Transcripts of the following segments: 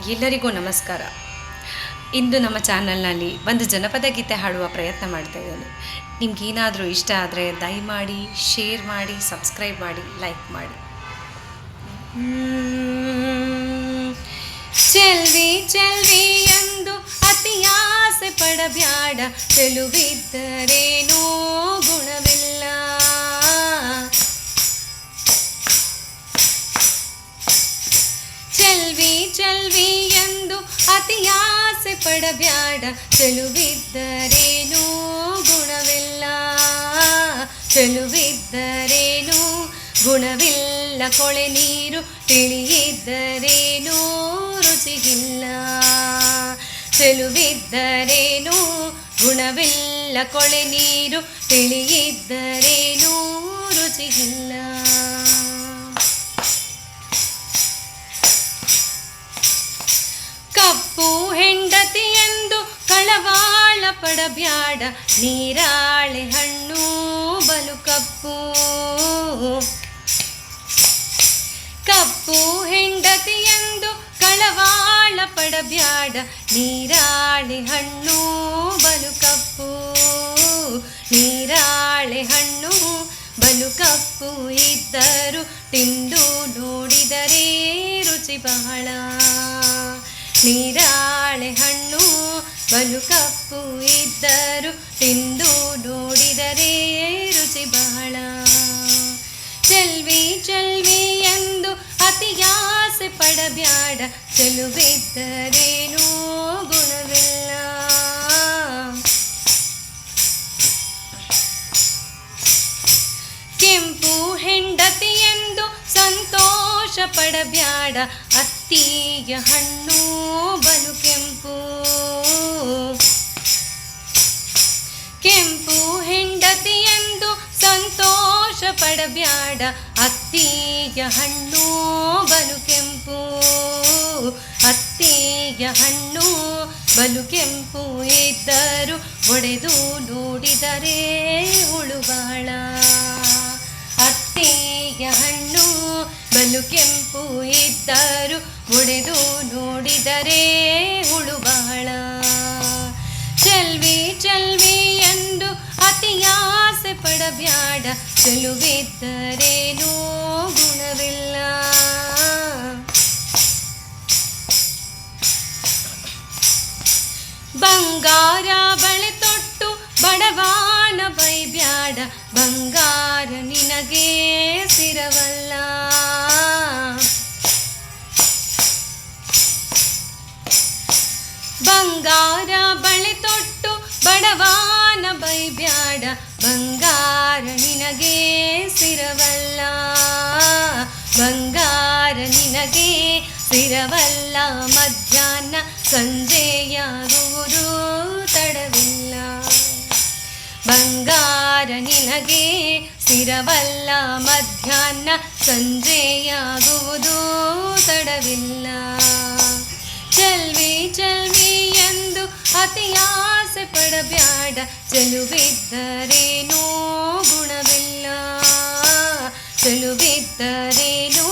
ಎಲ್ಲರಿಗೂ ನಮಸ್ಕಾರ. ಇಂದು ನಮ್ಮ ಚಾನಲ್ನಲ್ಲಿ ಒಂದು ಜನಪದ ಗೀತೆ ಹಾಡುವ ಪ್ರಯತ್ನ ಮಾಡ್ತಾ ಇದ್ದೇನೆ. ನಿಮ್ಗೇನಾದರೂ ಇಷ್ಟ ಆದರೆ ದಯಮಾಡಿ ಶೇರ್ ಮಾಡಿ, ಸಬ್ಸ್ಕ್ರೈಬ್ ಮಾಡಿ, ಲೈಕ್ ಮಾಡಿ. ಚೆಲ್ವಿ ಚೆಲ್ವಿ ಎಂದು ಅತಿ ಆಸೆ ಪಡಬ್ಯಾಡ, ಚೆಲುವಿದ್ದರೇನೂ ಗುಣವಿಲ್ಲ. ಚೆಲ್ವಿ ಚೆಲ್ವಿ ಎಂದು ಅತಿ ಆಸೆ ಪಡಬ್ಯಾಡ, ಚೆಲುವಿದ್ದರೇನೂ ಗುಣವಿಲ್ಲ. ಚೆಲುವಿದ್ದರೇನೂ ಗುಣವಿಲ್ಲ, ಕೊಳೆ ನೀರು ತಿಳಿಯಿದ್ದರೇನೂ ರುಚಿಗಿಲ್ಲ. ಚೆಲುವಿದ್ದರೇನೂ ಗುಣವಿಲ್ಲ, ಕೊಳೆ ನೀರು ತಿಳಿಯಿದ್ದರೇನೂ ರುಚಿಗಿಲ್ಲ. ಕಪ್ಪು ಹೆಂಡತಿ ಎಂದು ಕಳವಾಳ ಪಡಬ್ಯಾಡ, ನೀರಾಳೆ ಹಣ್ಣು ಬಲು ಕಪ್ಪು. ಕಪ್ಪು ಹೆಂಡತಿ ಎಂದು ಕಳವಾಳ ಪಡಬ್ಯಾಡ, ನೀರಾಳೆ ಹಣ್ಣು ಬಲು ಕಪ್ಪು. ನೀರಾಳೆ ಹಣ್ಣು ಬಲು ಕಪ್ಪು ಇದ್ದರು ತಿಂದು ನೋಡಿದರೆ ರುಚಿ ಬಹಳ. ನೀರಾಳೆ ಹಣ್ಣು ಬಲು ಕಪ್ಪು ಇದ್ದರು ತಿಂದು ನೋಡಿದರೆ ರುಚಿ ಬಹಳ. ಚೆಲ್ವಿ ಚೆಲ್ವಿ ಎಂದು ಅತಿ ಆಸೆ ಪಡಬ್ಯಾಡ, ಚೆಲುವಿದ್ದರೇನೂ ಗುಣವಿಲ್ಲ. ಕೆಂಪು ಹೆಂಡತಿ ಎಂದು ಸಂತೋಷ ಪಡಬ್ಯಾಡ, ಅತ್ತಿಯ ಹಣ್ಣು ಬಲು ಕೆಂಪು. ಕೆಂಪು ಹೆಂಡತಿ ಎಂದು ಸಂತೋಷ ಪಡಬ್ಯಾಡ, ಅತ್ತಿಯ ಹಣ್ಣು ಬಲು ಕೆಂಪು. ಅತ್ತಿಯ ಹಣ್ಣು ಬಲು ಕೆಂಪು ಇದ್ದರು ಒಡೆದು ನೋಡಿದರೆ ಹುಳು ಬಹಳ. ಅತ್ತಿಯ ಹಣ್ಣು ಬಲು ಕೆಂಪು ಇದ್ದರು ಒಡೆದು ನೋಡಿದರೆ ಹುಳು ಬಹಳ. ಚೆಲ್ವಿ ಚೆಲ್ವಿ ಎಂದು ಅತಿ ಆಸೆ ಪಡಬ್ಯಾಡ, ಚೆಲುವಿದ್ದರೇನೂ ಗುಣವಿಲ್ಲ. ಬಂಗಾರ ಬಳೆ ತೊಟ್ಟು ಬಡವಾನ ಬೈಬ್ಯಾಡ, ಬಂಗಾರ ನಿನಗೆ ಸಿರವಲ್ಲ. ಬಂಗಾರ ಬಳೆ ತೊಟ್ಟು ಬಡವಾನ ಬೈಬ್ಯಾಡ, ಬಂಗಾರ ನಿನಗೆ ಸಿರವಲ್ಲ. ಬಂಗಾರ ನಿನಗೆ ಸಿರವಲ್ಲ, ಮಧ್ಯಾಹ್ನ ಸಂಜೆಯಾಗುವುದು ತಡವಿಲ್ಲ. ಬಂಗಾರ ನಿನಗೆ ಸಿರವಲ್ಲ, ಮಧ್ಯಾಹ್ನ ಸಂಜೆಯಾಗುವುದು ತಡವಿಲ್ಲ. ಚೆಲ್ವಿ ಚೆಲ್ವಿ ಎಂದು ಅತಿ ಆಸೆ ಪಡಬ್ಯಾಡ, ಚೆಲುವಿದ್ದರೇನೂ ಗುಣವಿಲ್ಲ. ಚೆಲುವಿದ್ದರೇನೂ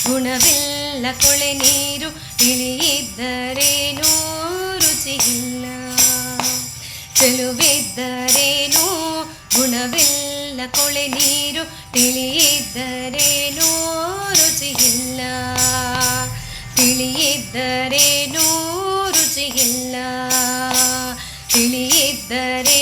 ಗುಣವಿಲ್ಲ, ಕೊಳೆ ನೀರು ತಿಳಿಯಿದ್ದರೇನೂ ರುಚಿಗಿಲ್ಲ. ಚೆಲುವಿದ್ದರೇನೂ ಗುಣವಿಲ್ಲ, ಕೊಳೆ ನೀರು ತಿಳಿಯಿದ್ದರೇನೂ ರುಚಿಗಿಲ್ಲ. ತಿಳಿಯಿದ್ದರೇನೂ ರುಚಿಗಿಲ್ಲ. ತಿಳಿಯಿದ್ದರೇ